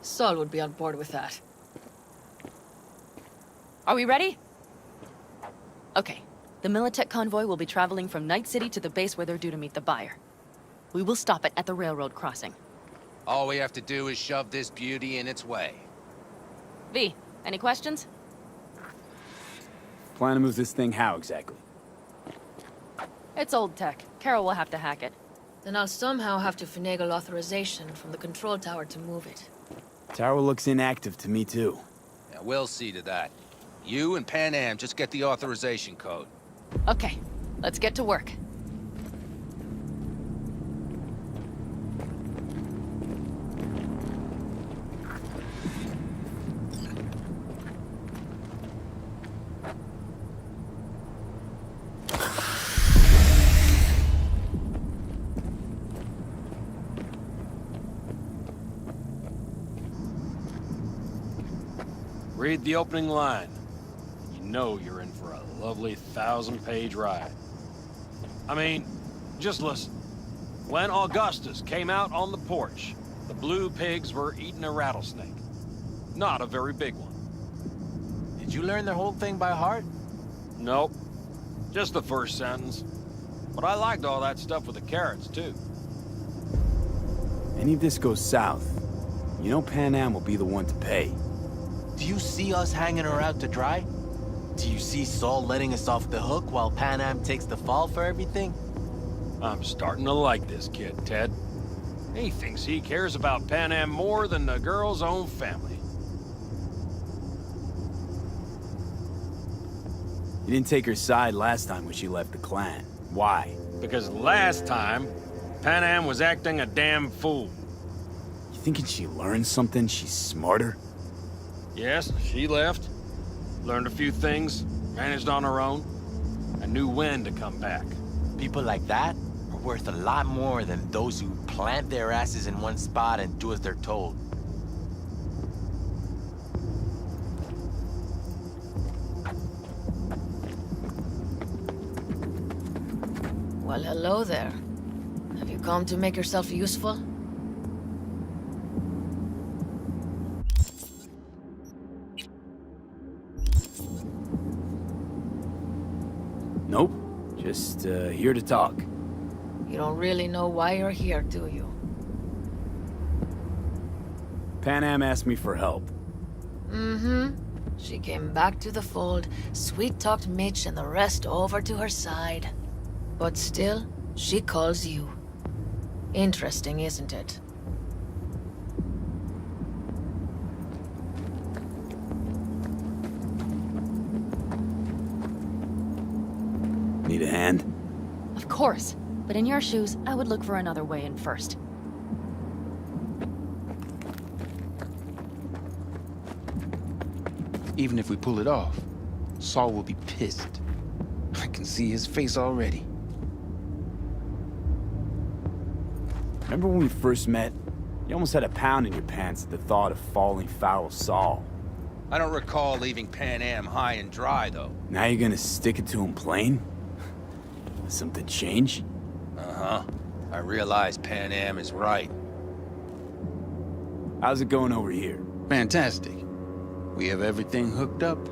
Saul would be on board with that. Are we ready? Okay. The Militech convoy will be traveling from Night City to the base where they're due to meet the buyer. We will stop it at the railroad crossing. All we have to do is shove this beauty in its way. V, any questions? Plan to move this thing how exactly? It's old tech. Carol will have to hack it. Then I'll somehow have to finagle authorization from the control tower to move it. Tower looks inactive to me too. Yeah, we'll see to that. You and Pan Am just get the authorization code. Okay, let's get to work. Read the opening line. You know you're in for a lovely 1,000-page ride. I mean, just listen. When Augustus came out on the porch, the blue pigs were eating a rattlesnake. Not a very big one. Did you learn the whole thing by heart? Nope. Just the first sentence. But I liked all that stuff with the carrots, too. Any of this goes south, you know Pan Am will be the one to pay. Do you see us hanging her out to dry? Do you see Saul letting us off the hook while Pan Am takes the fall for everything? I'm starting to like this kid, Ted. He thinks he cares about Pan Am more than the girl's own family. You didn't take her side last time when she left the clan. Why? Because last time, Pan Am was acting a damn fool. You thinking she learned something? She's smarter? Yes, she left. Learned a few things, managed on her own, and knew when to come back. People like that are worth a lot more than those who plant their asses in one spot and do as they're told. Well, hello there. Have you come to make yourself useful? Nope. Just here to talk. You don't really know why you're here, do you? Pan Am asked me for help. Mm-hmm. She came back to the fold, sweet-talked Mitch and the rest over to her side. But still, she calls you. Interesting, isn't it? Need a hand? Of course. But in your shoes, I would look for another way in first. Even if we pull it off, Saul will be pissed. I can see his face already. Remember when we first met? You almost had a pound in your pants at the thought of falling foul of Saul. I don't recall leaving Pan Am high and dry, though. Now you're gonna stick it to him plain? Something change? Uh-huh. I realize Pan Am is right. How's it going over here? Fantastic. We have everything hooked up,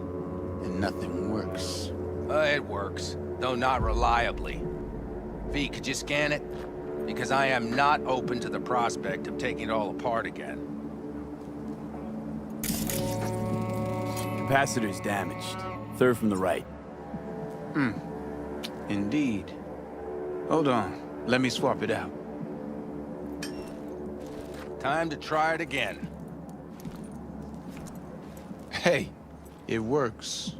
and nothing works. It works, though not reliably. V, could you scan it? Because I am not open to the prospect of taking it all apart again. Capacitor's damaged. Third from the right. Indeed. Hold on. Let me swap it out. Time to try it again. Hey, it works.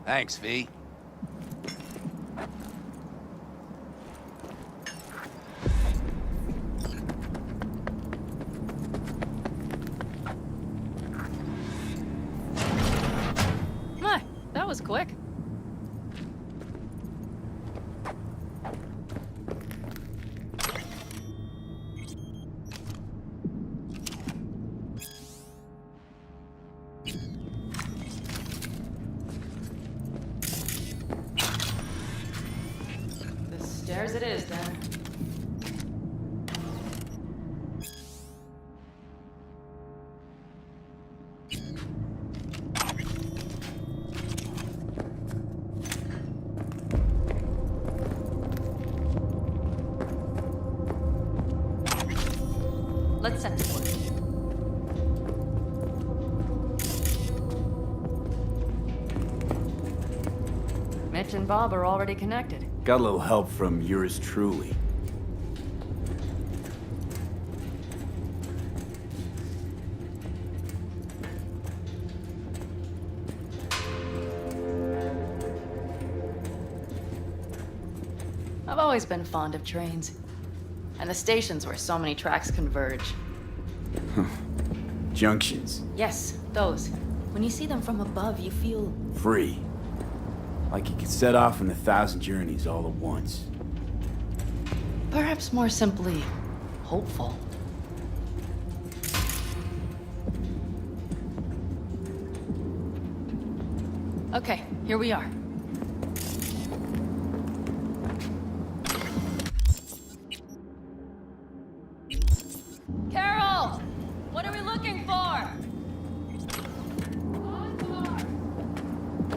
Thanks, V. My, that was quick. The stairs it is, then. Let's set to work. Mitch and Bob are already connected. Got a little help from yours truly. I've always been fond of trains. And the stations where so many tracks converge. Junctions. Yes, those. When you see them from above, you feel... Free. Like you could set off on 1,000 journeys all at once. perhaps more simply, hopeful. Okay, here we are. Carol! What are we looking for?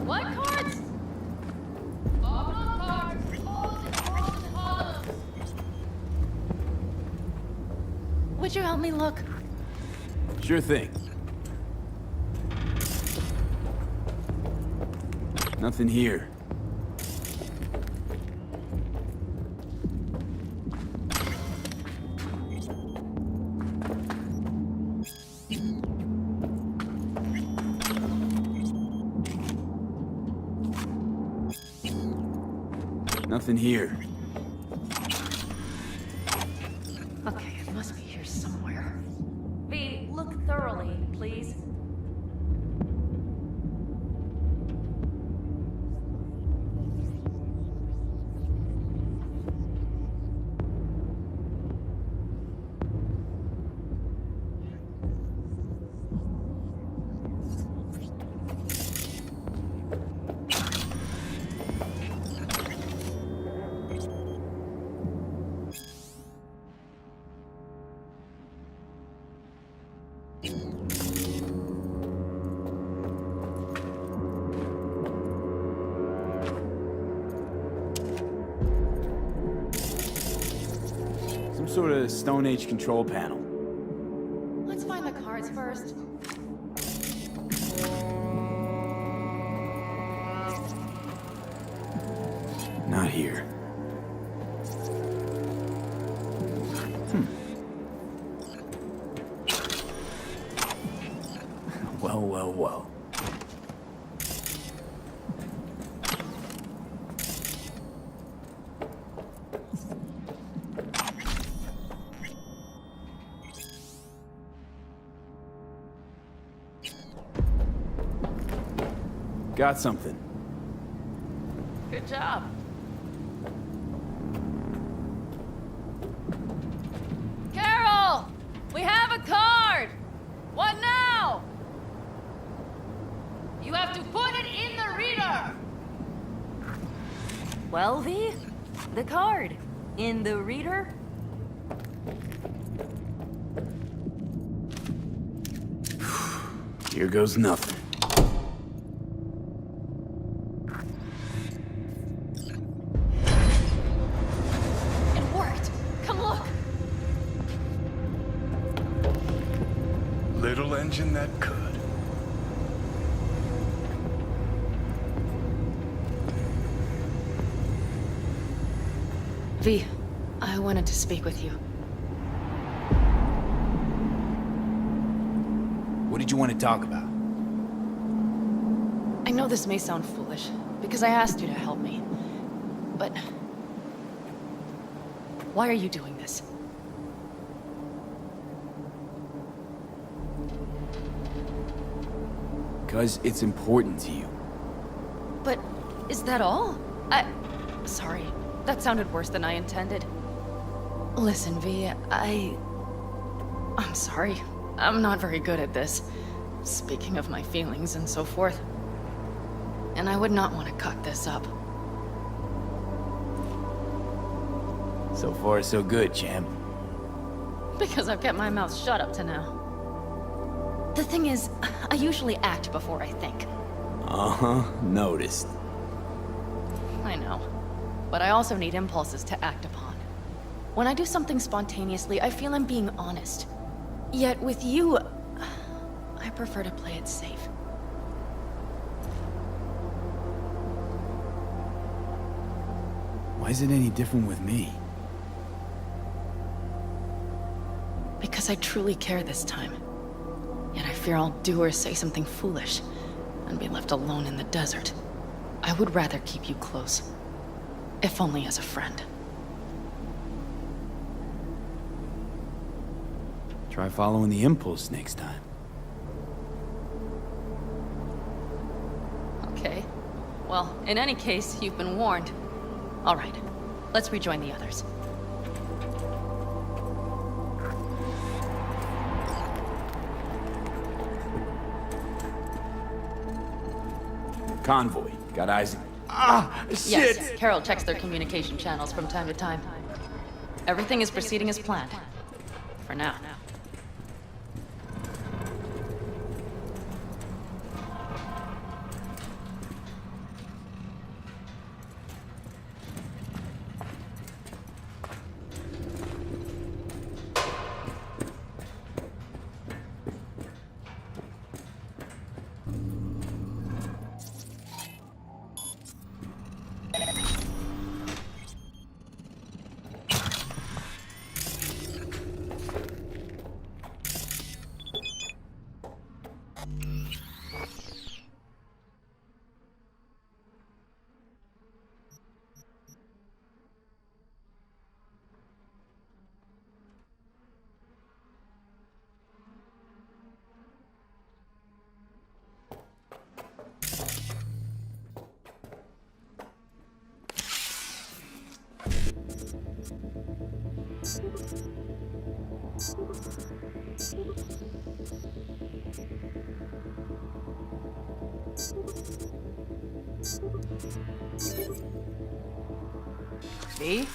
What cards? Would you help me look? Sure thing. Nothing here. Nothing here. Okay, it must be here somewhere. V, look thoroughly, please. Some sort of Stone Age control panel. Let's find the cards first. Not here. Well, well, well. Got something. Good job. Carol! We have a card! What now? You have to put it in the reader! Well, V, the card. In the reader? Here goes nothing. It worked! Come look! Little engine that could. V, I wanted to speak with you. What did you want to talk about? I know this may sound foolish, because I asked you to help me. But... why are you doing this? Because it's important to you. But is that all? Sorry, that sounded worse than I intended. Listen, V, I'm sorry. I'm not very good at this. Speaking of my feelings and so forth. And I would not want to cut this up. So far, so good, champ. Because I've kept my mouth shut up to now. The thing is, I usually act before I think. Uh-huh, noticed. I know. But I also need impulses to act upon. When I do something spontaneously, I feel I'm being honest. Yet with you, I prefer to play it safe. Why is it any different with me? Because I truly care this time. Yet I fear I'll do or say something foolish and be left alone in the desert. I would rather keep you close, if only as a friend. Try following the impulse next time. Okay. Well, in any case, you've been warned. All right, let's rejoin the others. Convoy. Got eyes. Shit! Yes, Carol checks their communication channels from time to time. Everything is proceeding as planned. For now. See?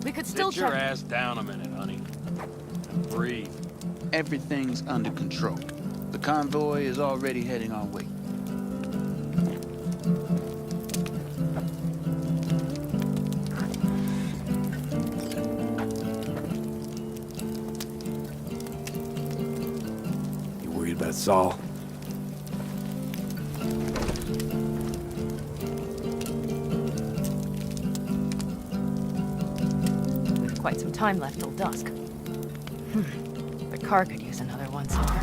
We could still Sit your check. ass down a minute, honey. And breathe. Everything's under control. The convoy is already heading our way. You worried about Saul? We've quite some time left till dusk. The car could use another once over.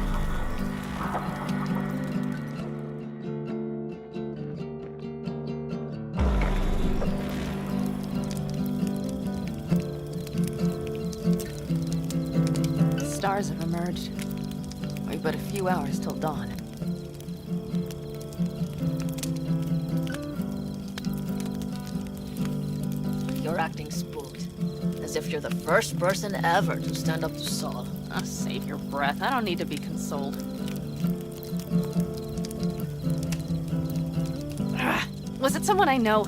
The stars have emerged. We've but a few hours till dawn. You're acting spooked. As if you're the first person ever to stand up to Saul. Oh, save your breath. I don't need to be consoled. Was it someone I know?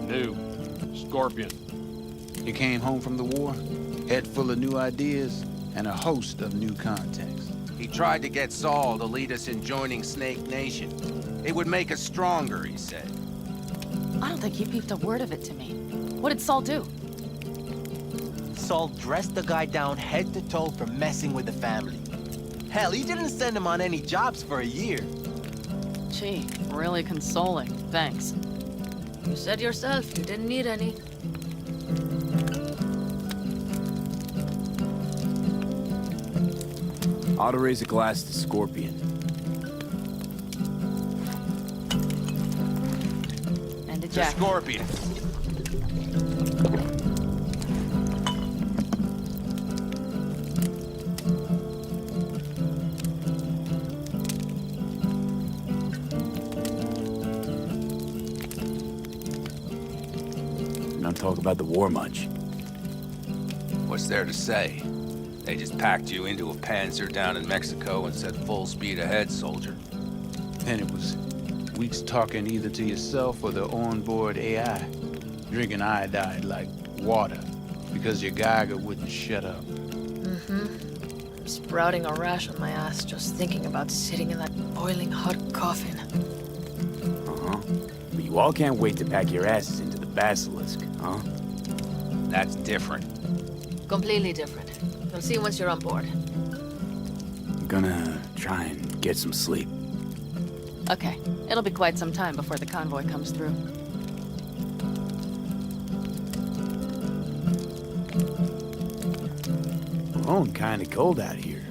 New. Scorpion. You came home from the war, head full of new ideas, and a host of new contacts. He tried to get Saul to lead us in joining Snake Nation. It would make us stronger, he said. I don't think he peeped a word of it to me. What did Saul do? Saul dressed the guy down head to toe for messing with the family. Hell, he didn't send him on any jobs for a year. Gee, really consoling. Thanks. You said yourself you didn't need any. Ought to raise a glass to Scorpion. And to The Jack. Scorpion. Don't talk about the war much. What's there to say? They just packed you into a Panzer down in Mexico and said full speed ahead, soldier. And it was weeks talking either to yourself or the onboard AI, drinking iodide like water because your Geiger wouldn't shut up. I'm sprouting a rash on my ass just thinking about sitting in that boiling hot coffin. But you all can't wait to pack your asses into the Basilisk, huh? That's different. Completely different. You'll see once you're on board. I'm gonna try and get some sleep. Okay, it'll be quite some time before the convoy comes through. Oh, kinda cold out here.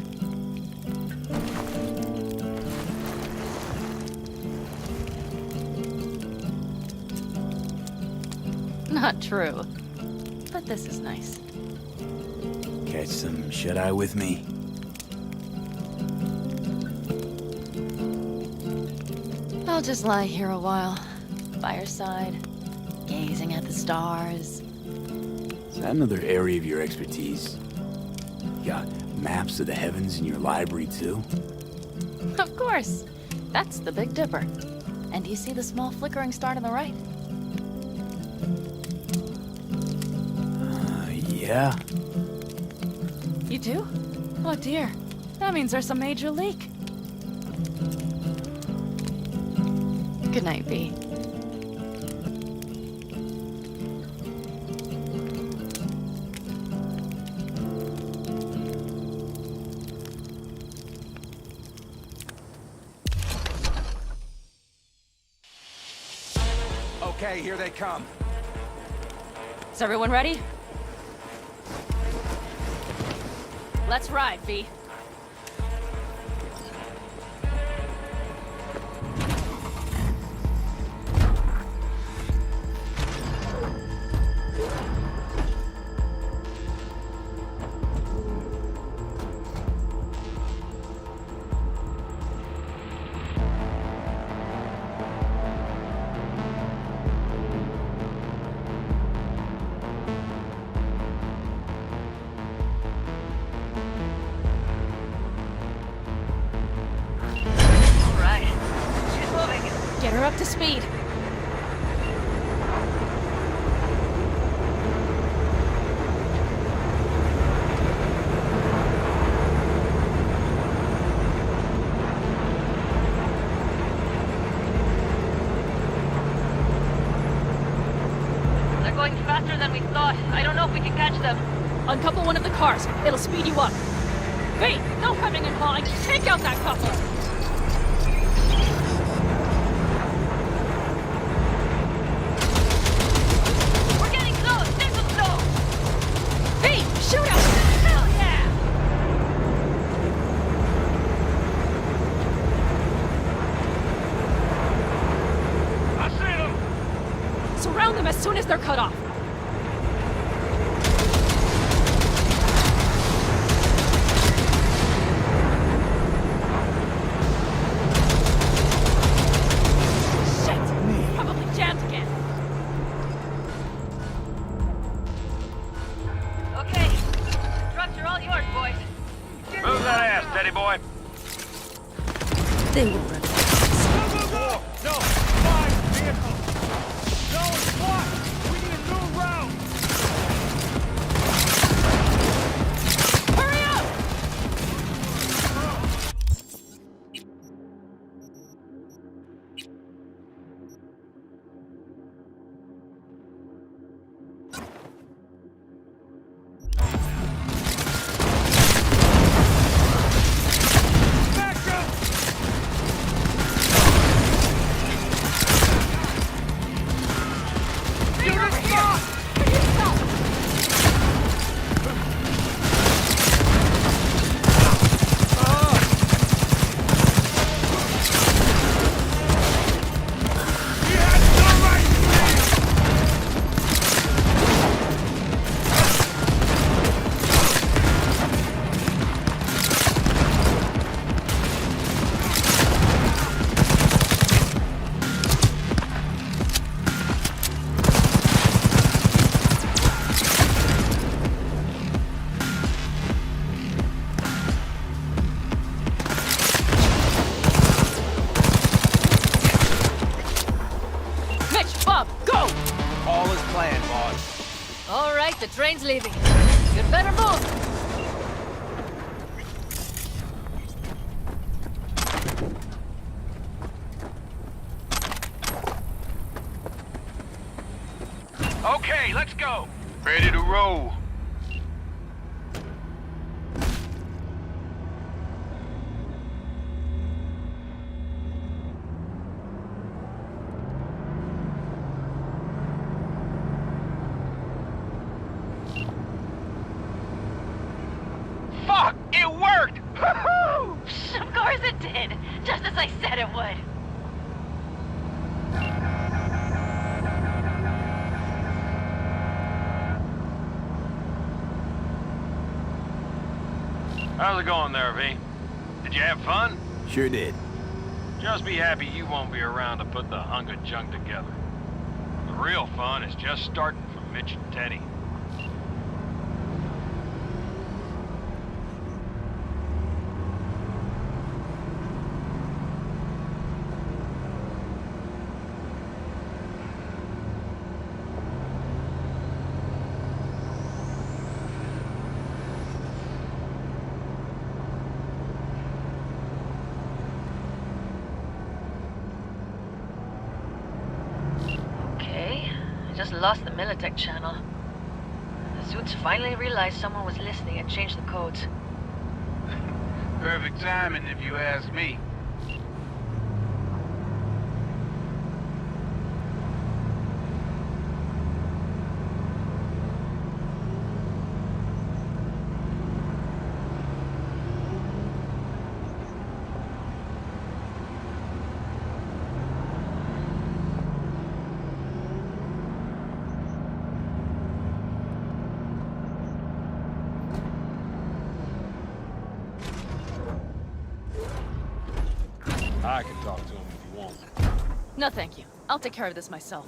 Not true. But this is nice. Catch some shut-eye with me? I'll just lie here a while, by your side, gazing at the stars. Is that another area of your expertise? You got maps of the heavens in your library, too? Of course. That's the Big Dipper. And do you see the small flickering star to the right? Yeah. You do? Oh dear. That means there's a major leak. Good night, V. Okay, here they come. Is everyone ready? Let's ride, V. Get her up to speed. They're going faster than we thought. I don't know if we can catch them. Uncouple one of the cars. It'll speed you up. V, no coming and hauling. Take out that couple. Shoot him! Hell yeah! I see them! Surround them as soon as they're cut off. Shit! Probably jammed again. Okay. Trucks are all yours, boys. Move that ass, Teddy boy. They will run. No! Five vehicles! No, SWAT! We need a new route! Hurry up! the train's leaving. You'd better move. Okay, let's go. Ready to roll. Fuck! It worked! Woohoo! Of course it did, just as I said it would. How's it going there, V? Did you have fun? Sure did. Just be happy you won't be around to put the hunk of junk together. The real fun is just starting for Mitch and Teddy. Just lost the Militech channel. The suits finally realized someone was listening and changed the codes. Perfect timing, if you ask me. I can talk to him if you want. No, thank you. I'll take care of this myself.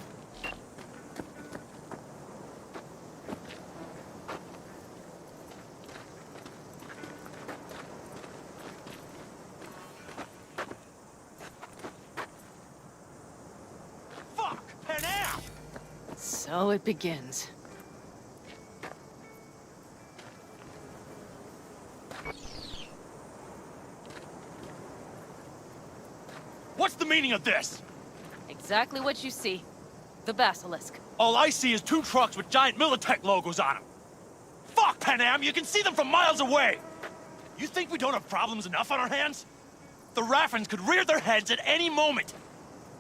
Fuck! An app! So it begins. What's the meaning of this? Exactly what you see. The Basilisk. All I see is 2 trucks with giant Militech logos on them. Fuck, Panam, you can see them from miles away! You think we don't have problems enough on our hands? The Raffens could rear their heads at any moment.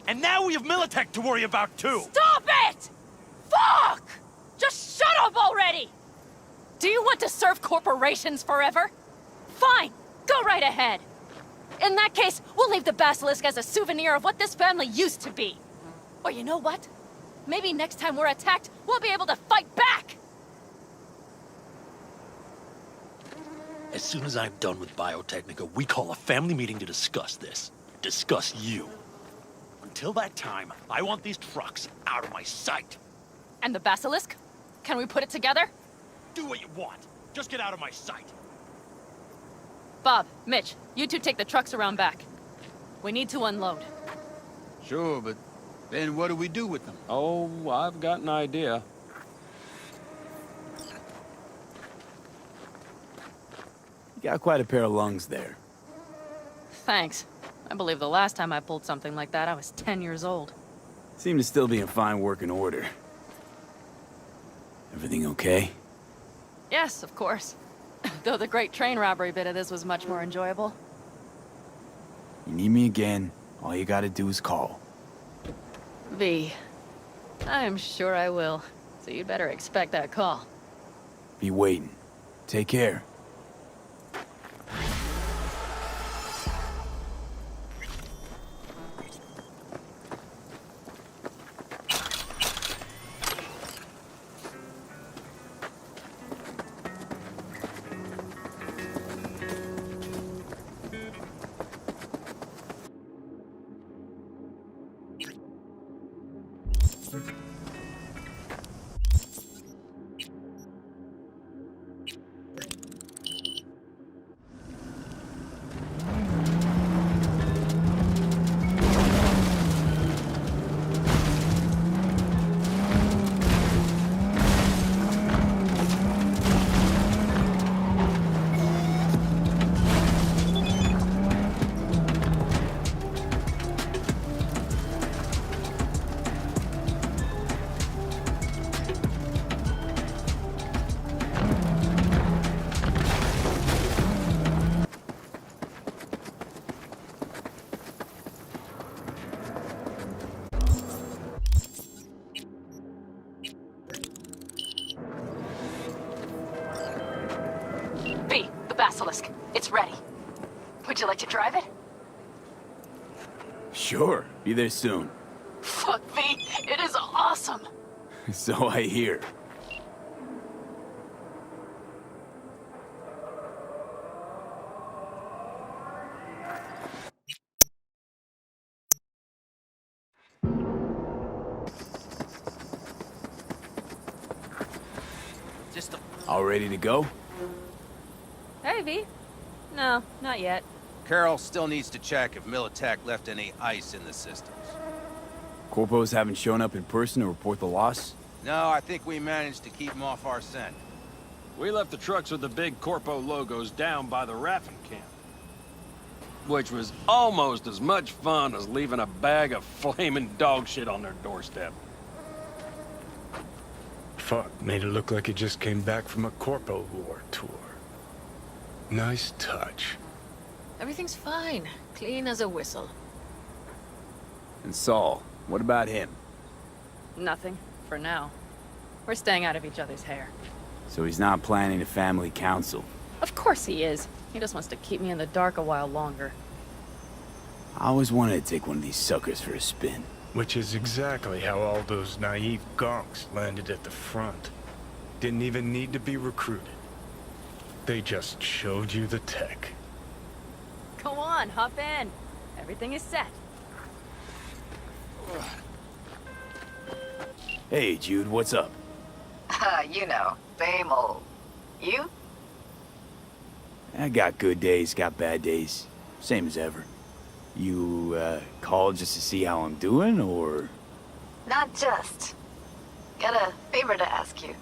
And now we have Militech to worry about too! Stop it! Fuck! Just shut up already! Do you want to serve corporations forever? Fine, go right ahead. In that case, we'll leave the Basilisk as a souvenir of what this family used to be. Or you know what? Maybe next time we're attacked, we'll be able to fight back! As soon as I'm done with Biotechnica, we call a family meeting to discuss this. Discuss you. Until that time, I want these trucks out of my sight. And the Basilisk? Can we put it together? Do what you want. Just get out of my sight. Bob, Mitch, you two take the trucks around back. We need to unload. Sure, but then what do we do with them? Oh, I've got an idea. You got quite a pair of lungs there. Thanks. I believe the last time I pulled something like that, I was 10 years old. Seem to still be in fine working order. Everything okay? Yes, of course. Though the great train robbery bit of this was much more enjoyable. You need me again, all you gotta do is call. V. I'm sure I will. So you'd better expect that call. Be waiting. Take care. Basilisk. It's ready. Would you like to drive it? Sure, be there soon. Fuck V, it is awesome! So I hear. All ready to go? Hey, V. No, not yet. Carol still needs to check if Militech left any ice in the systems. Corpos haven't shown up in person to report the loss? No, I think we managed to keep them off our scent. We left the trucks with the big Corpo logos down by the Raffen camp. Which was almost as much fun as leaving a bag of flaming dog shit on their doorstep. Fuck, made it look like it just came back from a Corpo War tour. Nice touch. Everything's fine. Clean as a whistle. And Saul, what about him? Nothing, for now. We're staying out of each other's hair. So he's not planning a family council? Of course he is. He just wants to keep me in the dark a while longer. I always wanted to take one of these suckers for a spin. Which is exactly how all those naive gonks landed at the front. Didn't even need to be recruited. They just showed you the tech. Go on, hop in. Everything is set. Hey, Jude, what's up? You know, same old. You? I got good days, got bad days. Same as ever. You, called just to see how I'm doing, or...? Not just. Got a favor to ask you.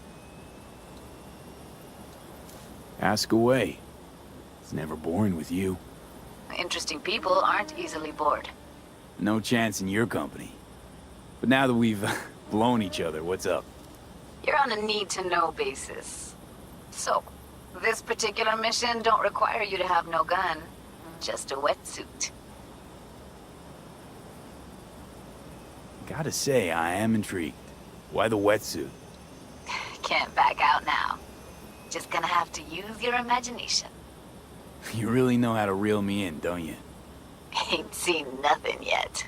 Ask away. It's never boring with you. Interesting people aren't easily bored. No chance in your company. But now that we've blown each other, what's up? You're on a need-to-know basis. So, this particular mission don't require you to have no gun. Just a wetsuit. Gotta say, I am intrigued. Why the wetsuit? Can't back out now. Just gonna have to use your imagination. You really know how to reel me in, don't you? Ain't seen nothing yet.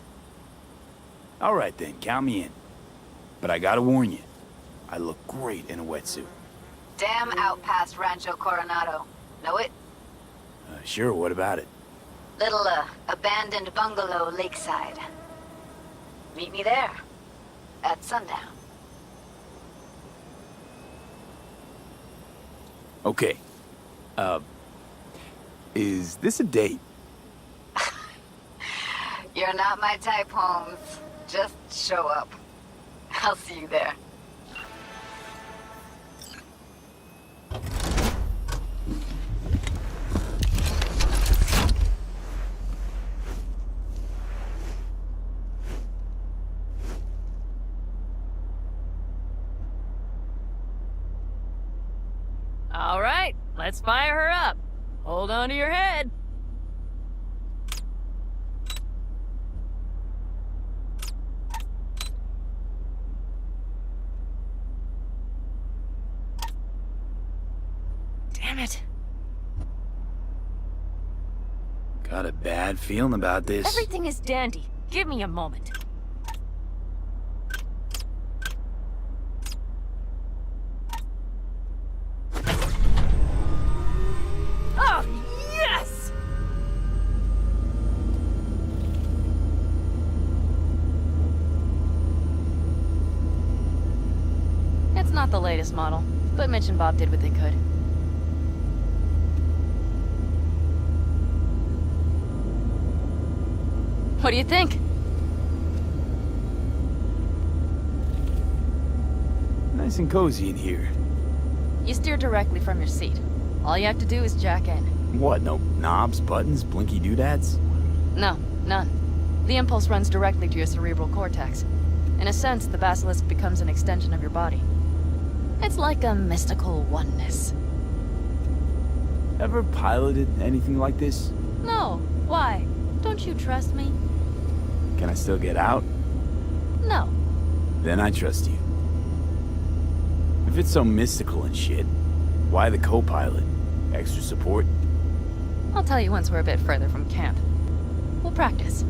Alright then, count me in. But I gotta warn you, I look great in a wetsuit. Damn out past Rancho Coronado. Know it? Sure, what about it? Little, abandoned bungalow lakeside. Meet me there. At sundown. Okay. Is this a date? You're not my type, Holmes. Just show up. I'll see you there. All right, let's fire her up. Hold on to your head. Damn it. Got a bad feeling about this. Everything is dandy. Give me a moment. Oh, yes! It's not the latest model, but Mitch and Bob did what they could. What do you think? Nice and cozy in here. You steer directly from your seat. All you have to do is jack in. What, no knobs, buttons, blinky doodads? No, none. The impulse runs directly to your cerebral cortex. In a sense, the basilisk becomes an extension of your body. It's like a mystical oneness. Ever piloted anything like this? No, why? Don't you trust me? Can I still get out? No. Then I trust you. If it's so mystical and shit, why the co-pilot? Extra support? I'll tell you once we're a bit further from camp. We'll practice.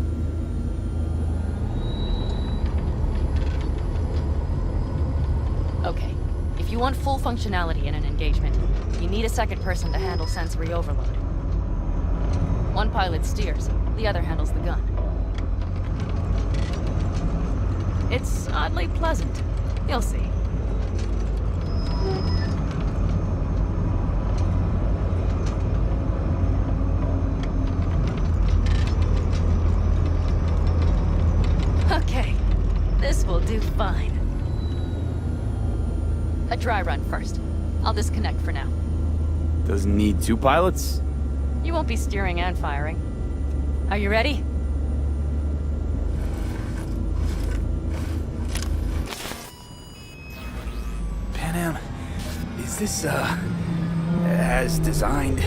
Okay, if you want full functionality in an engagement, you need a second person to handle sensory overload. One pilot steers, the other handles the gun. It's oddly pleasant. You'll see. Okay, this will do fine. A dry run first. I'll disconnect for now. Doesn't need two pilots? You won't be steering and firing. Are you ready? Panam, is this, as designed?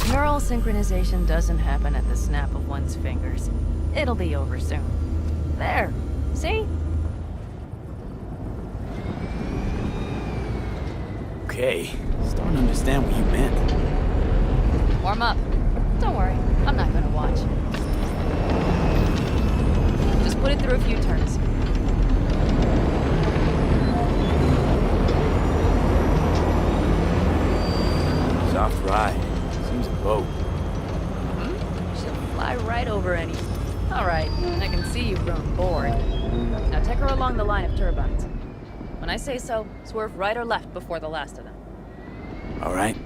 Neural synchronization doesn't happen at the snap of one's fingers. It'll be over soon. There. See? Okay, starting to understand what you meant. Warm up. Don't worry, I'm not gonna watch. Just put it through a few turns. Soft ride. Seems a boat. She'll fly right over anything. All right, I can see you've grown bored. Now take her along the line of turbines. When I say so, swerve right or left before the last of them. All right.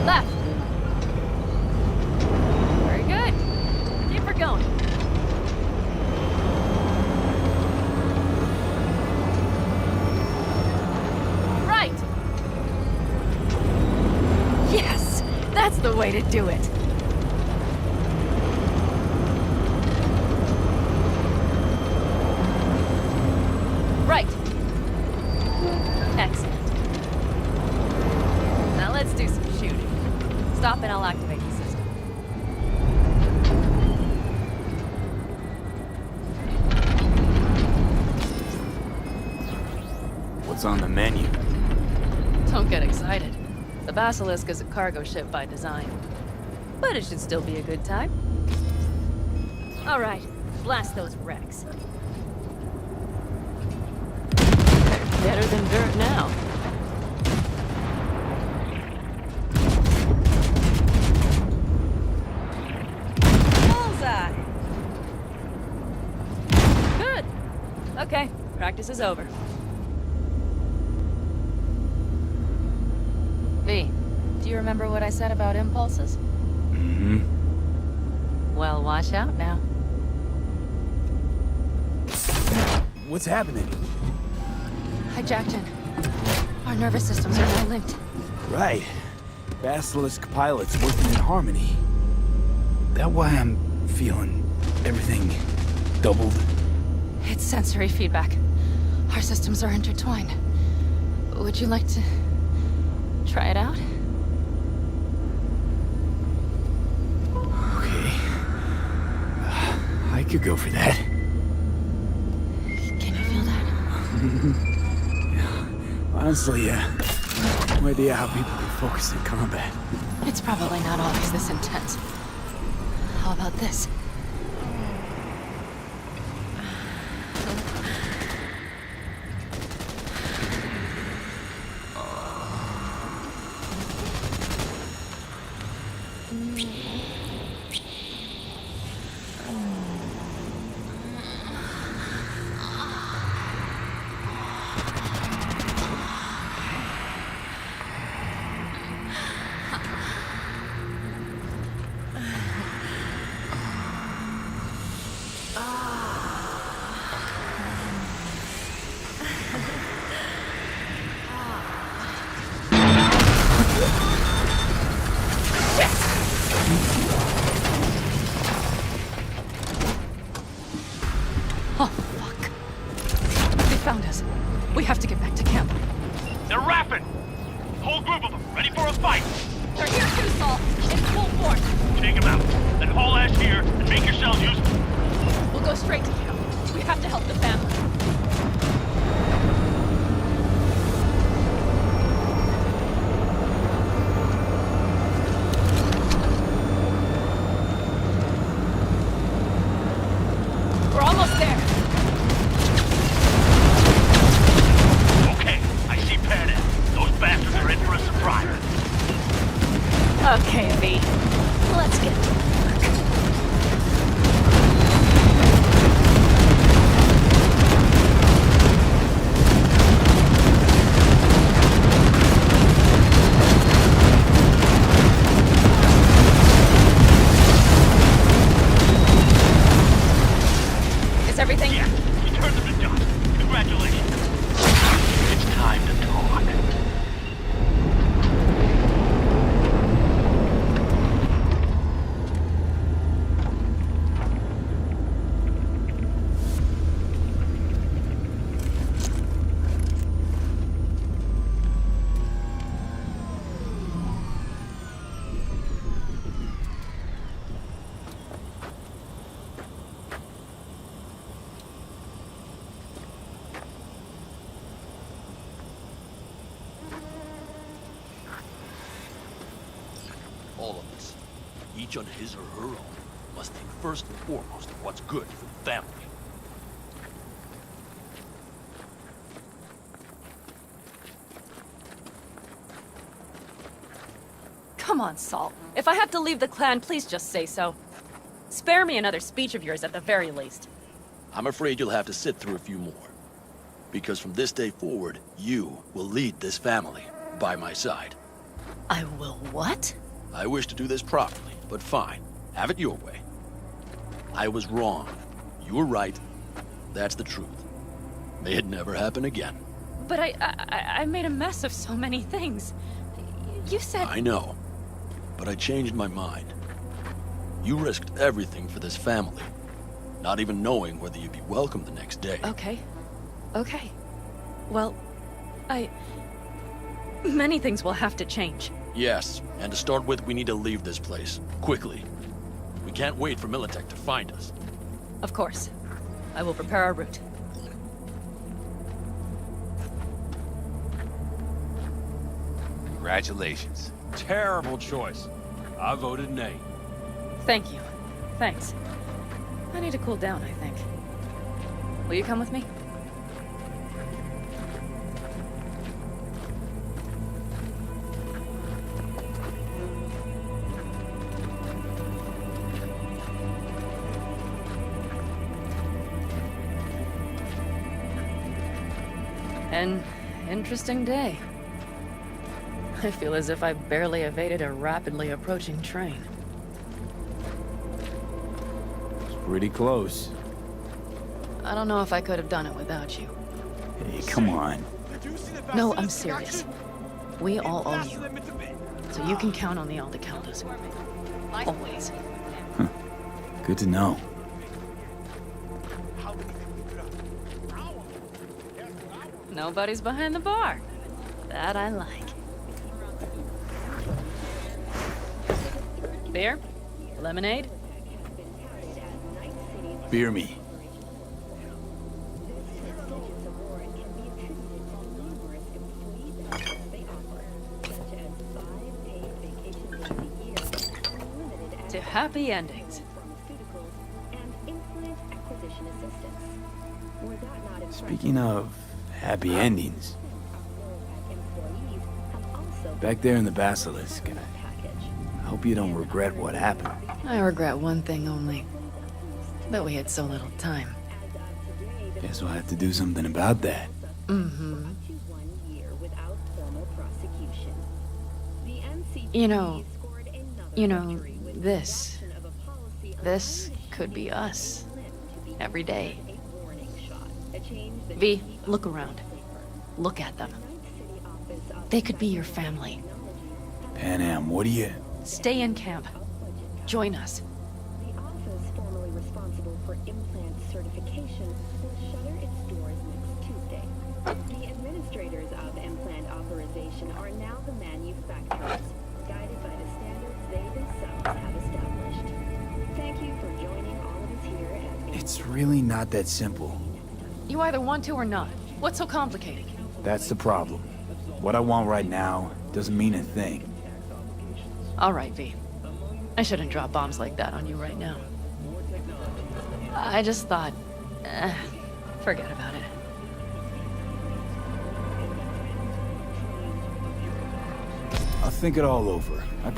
Left. Very good. Keep her going. Right. Yes, that's the way to do it. Right. Excellent. Now let's do some shooting. Stop and I'll activate the system. What's on the menu? Don't get excited. The Basilisk is a cargo ship by design. But it should still be a good time. All right, blast those wrecks. They're better than dirt now. Bullseye! Good. Okay, practice is over. V, do you remember what I said about impulses? Mm-hmm. Well, watch out now. What's happening? Hijacked in. Our nervous systems are now linked. Right. Basilisk pilots working in harmony. That why I'm feeling everything doubled? It's sensory feedback. Our systems are intertwined. Would you like to try it out? Okay. I could go for that. Can you feel that? Honestly, no idea how people can focus in combat. It's probably not always this intense. How about this? Found us. We have to get back to camp. They're rapping! Whole group of them, ready for a fight! They're here too, Saul. In full force. Take them out, then haul ass here and make yourselves useful. We'll go straight to camp. We have to help the family. each on his or her own, must think first and foremost of what's good for the family. Come on, Saul. If I have to leave the clan, please just say so. Spare me another speech of yours at the very least. I'm afraid you'll have to sit through a few more. Because from this day forward, you will lead this family by my side. I will what? I wish to do this properly, but fine. Have it your way. I was wrong. You were right. That's the truth. May it never happen again. But I made a mess of so many things. You said... I know. But I changed my mind. You risked everything for this family, not even knowing whether you'd be welcome the next day. Okay. Okay. Well, many things will have to change. Yes, and to start with, we need to leave this place. Quickly. We can't wait for Militech to find us. Of course. I will prepare our route. Congratulations. Terrible choice. I voted nay. Thank you. Thanks. I need to cool down, I think. Will you come with me? An interesting day. I feel as if I barely evaded a rapidly approaching train. It's pretty close. I don't know if I could have done it without you. Hey, come on. No, I'm serious. We all owe you. So you can count on the Aldecaldos. Always. Good to know. Nobody's behind the bar. That I like. Beer? Lemonade? Beer me. To happy endings. Speaking of happy endings, back there in the Basilisk, I hope you don't regret what happened. I regret one thing only. That we had so little time. Guess we'll have to do something about that. Mm-hmm. You know, this could be us. Every day. V, look around. Look at them. They could be your family. Pan Am, what do you... Stay in camp. Join us. The office formerly responsible for implant certification will shutter its doors next Tuesday. The administrators of implant authorization are now the manufacturers, guided by the standards they themselves have established. Thank you for joining all of us here at... It's really not that simple. You either want to or not. What's so complicated? That's the problem. What I want right now doesn't mean a thing. All right, V. I shouldn't drop bombs like that on you right now. I just thought... forget about it. I'll think it all over. I